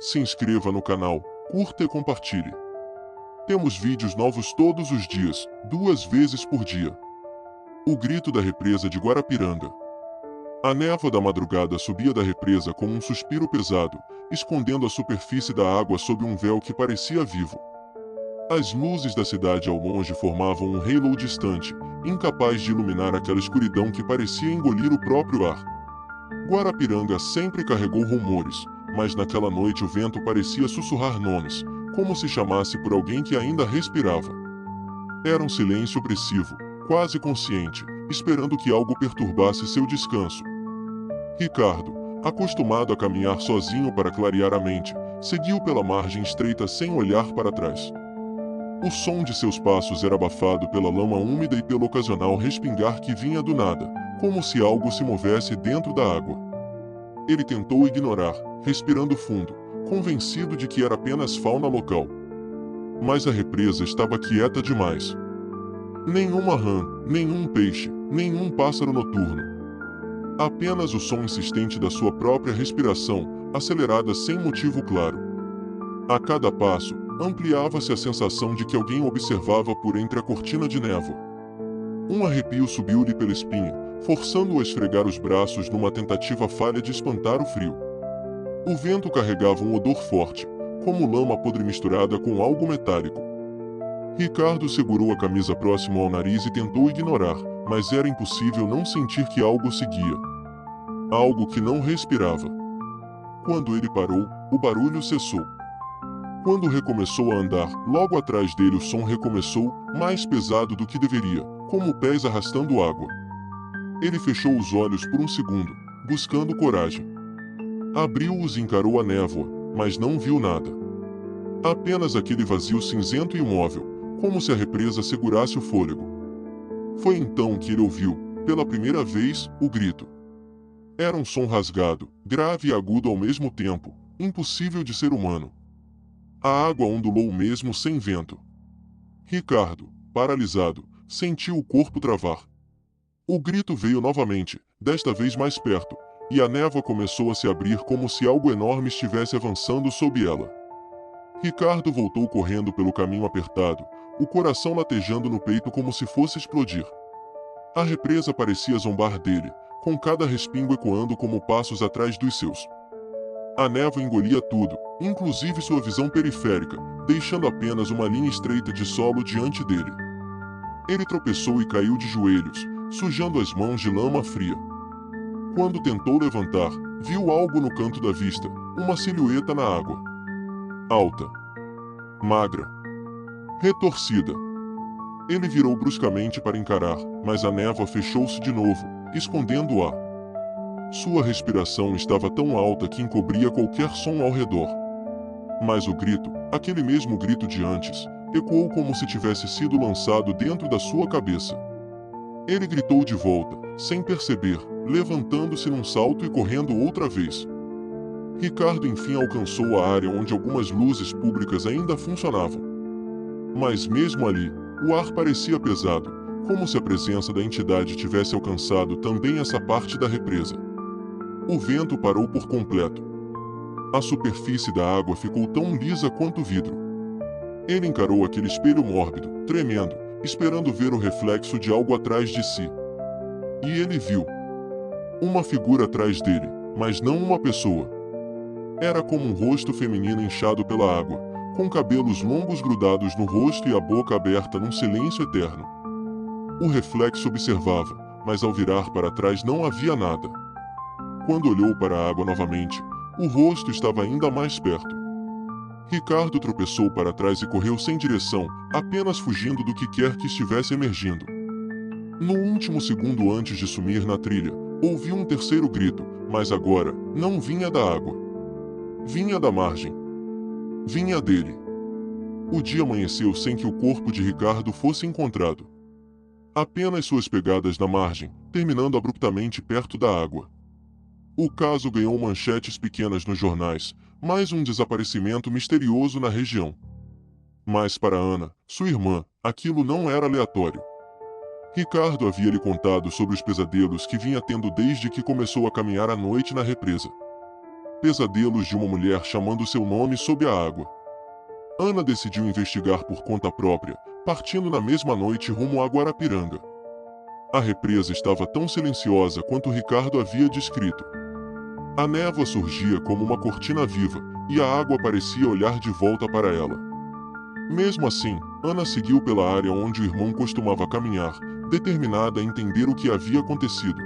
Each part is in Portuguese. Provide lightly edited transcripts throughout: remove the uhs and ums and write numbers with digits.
se inscreva no canal, curta e compartilhe. Temos vídeos novos todos os dias, 2 vezes por dia. O grito da represa de Guarapiranga. A névoa da madrugada subia da represa com um suspiro pesado, escondendo a superfície da água sob um véu que parecia vivo. As luzes da cidade ao longe formavam um halo distante, incapaz de iluminar aquela escuridão que parecia engolir o próprio ar. Guarapiranga sempre carregou rumores, mas naquela noite o vento parecia sussurrar nomes, como se chamasse por alguém que ainda respirava. Era um silêncio opressivo, quase consciente, esperando que algo perturbasse seu descanso. Ricardo, acostumado a caminhar sozinho para clarear a mente, seguiu pela margem estreita sem olhar para trás. O som de seus passos era abafado pela lama úmida e pelo ocasional respingar que vinha do nada, como se algo se movesse dentro da água. Ele tentou ignorar, respirando fundo, convencido de que era apenas fauna local. Mas a represa estava quieta demais. Nenhuma rã, nenhum peixe, nenhum pássaro noturno. Apenas o som insistente da sua própria respiração, acelerada sem motivo claro. A cada passo, ampliava-se a sensação de que alguém observava por entre a cortina de névoa. Um arrepio subiu-lhe pela espinha, forçando-o a esfregar os braços numa tentativa falha de espantar o frio. O vento carregava um odor forte, como lama podre misturada com algo metálico. Ricardo segurou a camisa próximo ao nariz e tentou ignorar, mas era impossível não sentir que algo seguia. Algo que não respirava. Quando ele parou, o barulho cessou. Quando recomeçou a andar, logo atrás dele o som recomeçou, mais pesado do que deveria, como pés arrastando água. Ele fechou os olhos por um segundo, buscando coragem. Abriu-os e encarou a névoa, mas não viu nada. Apenas aquele vazio cinzento e imóvel, como se a represa segurasse o fôlego. Foi então que ele ouviu, pela primeira vez, o grito. Era um som rasgado, grave e agudo ao mesmo tempo, impossível de ser humano. A água ondulou mesmo sem vento. Ricardo, paralisado, sentiu o corpo travar. O grito veio novamente, desta vez mais perto, e a névoa começou a se abrir como se algo enorme estivesse avançando sob ela. Ricardo voltou correndo pelo caminho apertado, o coração latejando no peito como se fosse explodir. A represa parecia zombar dele, com cada respingo ecoando como passos atrás dos seus. A névoa engolia tudo, inclusive sua visão periférica, deixando apenas uma linha estreita de solo diante dele. Ele tropeçou e caiu de joelhos, sujando as mãos de lama fria. Quando tentou levantar, viu algo no canto da vista, uma silhueta na água. Alta. Magra. Retorcida. Ele virou bruscamente para encarar, mas a névoa fechou-se de novo, escondendo-a. Sua respiração estava tão alta que encobria qualquer som ao redor. Mas o grito, aquele mesmo grito de antes, ecoou como se tivesse sido lançado dentro da sua cabeça. Ele gritou de volta, sem perceber, levantando-se num salto e correndo outra vez. Ricardo enfim alcançou a área onde algumas luzes públicas ainda funcionavam. Mas mesmo ali, o ar parecia pesado, como se a presença da entidade tivesse alcançado também essa parte da represa. O vento parou por completo. A superfície da água ficou tão lisa quanto vidro. Ele encarou aquele espelho mórbido, tremendo, esperando ver o reflexo de algo atrás de si. E ele viu. Uma figura atrás dele, mas não uma pessoa. Era como um rosto feminino inchado pela água, com cabelos longos grudados no rosto e a boca aberta num silêncio eterno. O reflexo observava, mas ao virar para trás não havia nada. Quando olhou para a água novamente, o rosto estava ainda mais perto. Ricardo tropeçou para trás e correu sem direção, apenas fugindo do que quer que estivesse emergindo. No último segundo antes de sumir na trilha, ouviu um terceiro grito, mas agora, não vinha da água. Vinha da margem. Vinha dele. O dia amanheceu sem que o corpo de Ricardo fosse encontrado. Apenas suas pegadas na margem, terminando abruptamente perto da água. O caso ganhou manchetes pequenas nos jornais, mais um desaparecimento misterioso na região. Mas para Ana, sua irmã, aquilo não era aleatório. Ricardo havia lhe contado sobre os pesadelos que vinha tendo desde que começou a caminhar à noite na represa. pesadelos de uma mulher chamando seu nome sob a água. Ana decidiu investigar por conta própria, partindo na mesma noite rumo a Guarapiranga. A represa estava tão silenciosa quanto Ricardo havia descrito. A névoa surgia como uma cortina viva, e a água parecia olhar de volta para ela. Mesmo assim, Ana seguiu pela área onde o irmão costumava caminhar, determinada a entender o que havia acontecido.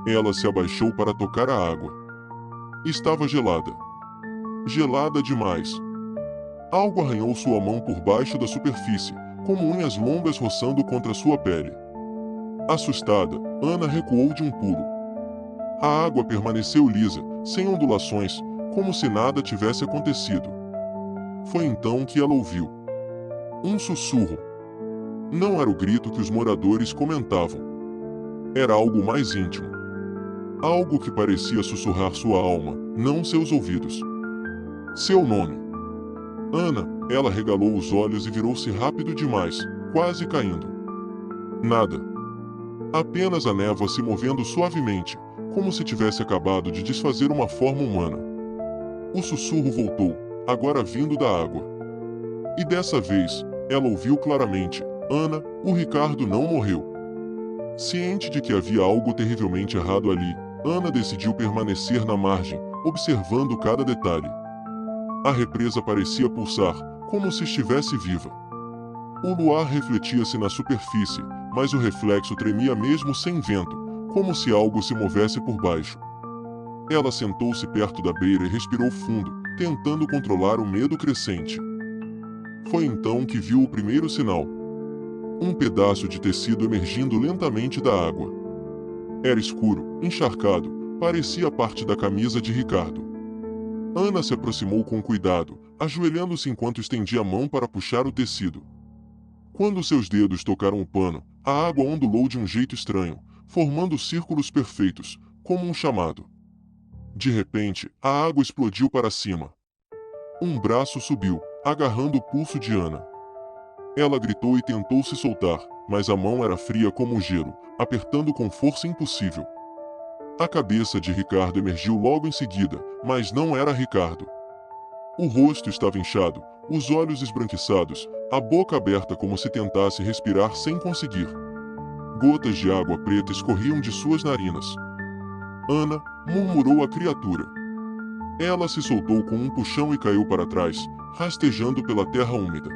Ela se abaixou para tocar a água. Estava gelada. Gelada demais. Algo arranhou sua mão por baixo da superfície, como unhas longas roçando contra sua pele. Assustada, Ana recuou de um pulo. A água permaneceu lisa, sem ondulações, como se nada tivesse acontecido. Foi então que ela ouviu um sussurro. Não era o grito que os moradores comentavam. Era algo mais íntimo. Algo que parecia sussurrar sua alma, não seus ouvidos. Seu nome. Ana, ela regalou os olhos e virou-se rápido demais, quase caindo. Nada. Apenas a névoa se movendo suavemente, como se tivesse acabado de desfazer uma forma humana. O sussurro voltou, agora vindo da água. E dessa vez, ela ouviu claramente: Ana, o Ricardo não morreu. Ciente de que havia algo terrivelmente errado ali, Ana decidiu permanecer na margem, observando cada detalhe. A represa parecia pulsar, como se estivesse viva. O luar refletia-se na superfície, mas o reflexo tremia mesmo sem vento, como se algo se movesse por baixo. Ela sentou-se perto da beira e respirou fundo, tentando controlar o medo crescente. Foi então que viu o primeiro sinal. Um pedaço de tecido emergindo lentamente da água. Era escuro, encharcado, parecia parte da camisa de Ricardo. Ana se aproximou com cuidado, ajoelhando-se enquanto estendia a mão para puxar o tecido. Quando seus dedos tocaram o pano, a água ondulou de um jeito estranho, formando círculos perfeitos, como um chamado. De repente, a água explodiu para cima. Um braço subiu, agarrando o pulso de Ana. Ela gritou e tentou se soltar, mas a mão era fria como gelo, apertando com força impossível. A cabeça de Ricardo emergiu logo em seguida, mas não era Ricardo. O rosto estava inchado, os olhos esbranquiçados, a boca aberta como se tentasse respirar sem conseguir. Gotas de água preta escorriam de suas narinas. Ana, murmurou a criatura. Ela se soltou com um puxão e caiu para trás, rastejando pela terra úmida.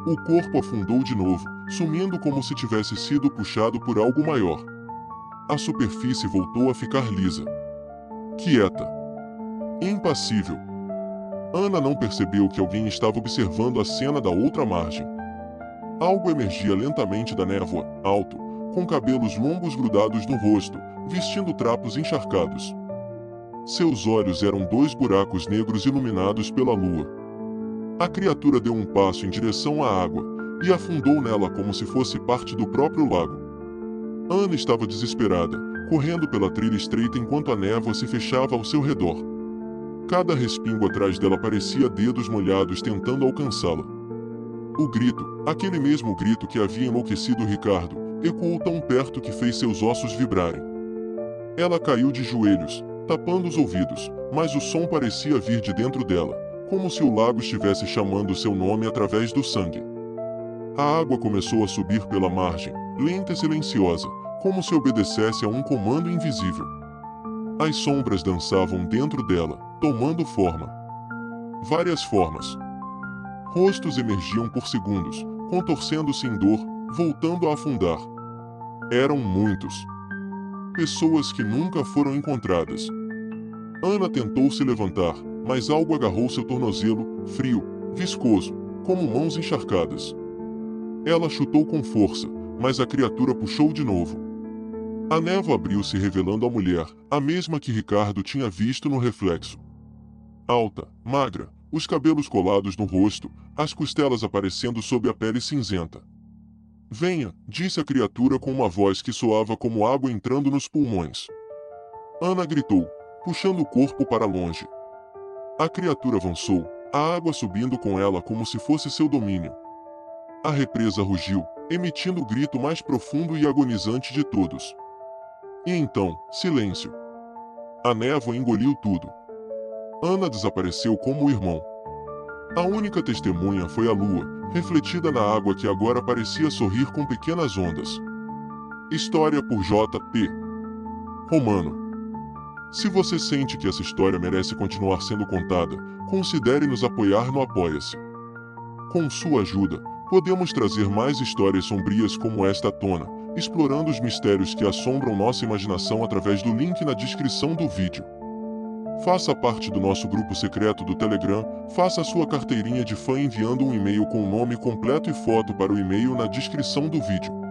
O corpo afundou de novo, sumindo como se tivesse sido puxado por algo maior. A superfície voltou a ficar lisa. Quieta. Impassível. Ana não percebeu que alguém estava observando a cena da outra margem. Algo emergia lentamente da névoa, alto, com cabelos longos grudados no rosto, vestindo trapos encharcados. Seus olhos eram dois buracos negros iluminados pela lua. A criatura deu um passo em direção à água, e afundou nela como se fosse parte do próprio lago. Ana estava desesperada, correndo pela trilha estreita enquanto a névoa se fechava ao seu redor. Cada respingo atrás dela parecia dedos molhados tentando alcançá-la. O grito, aquele mesmo grito que havia enlouquecido Ricardo, ecoou tão perto que fez seus ossos vibrarem. Ela caiu de joelhos, tapando os ouvidos, mas o som parecia vir de dentro dela, como se o lago estivesse chamando seu nome através do sangue. A água começou a subir pela margem, lenta e silenciosa, como se obedecesse a um comando invisível. As sombras dançavam dentro dela, tomando forma. Várias formas. Rostos emergiam por segundos, contorcendo-se em dor, voltando a afundar. Eram muitos. Pessoas que nunca foram encontradas. Ana tentou se levantar, mas algo agarrou seu tornozelo, frio, viscoso, como mãos encharcadas. Ela chutou com força, mas a criatura puxou de novo. A névoa abriu-se revelando a mulher, a mesma que Ricardo tinha visto no reflexo. Alta, magra, os cabelos colados no rosto, as costelas aparecendo sob a pele cinzenta. Venha, disse a criatura com uma voz que soava como água entrando nos pulmões. Ana gritou, puxando o corpo para longe. A criatura avançou, a água subindo com ela como se fosse seu domínio. A represa rugiu, emitindo o grito mais profundo e agonizante de todos. E então, silêncio. A névoa engoliu tudo. Ana desapareceu como o irmão. A única testemunha foi a lua, refletida na água que agora parecia sorrir com pequenas ondas. História por J.P. Romano. Se você sente que essa história merece continuar sendo contada, considere nos apoiar no Apoia-se. Com sua ajuda, podemos trazer mais histórias sombrias como esta à tona, explorando os mistérios que assombram nossa imaginação através do link na descrição do vídeo. Faça parte do nosso grupo secreto do Telegram, faça a sua carteirinha de fã enviando um e-mail com o nome completo e foto para o e-mail na descrição do vídeo.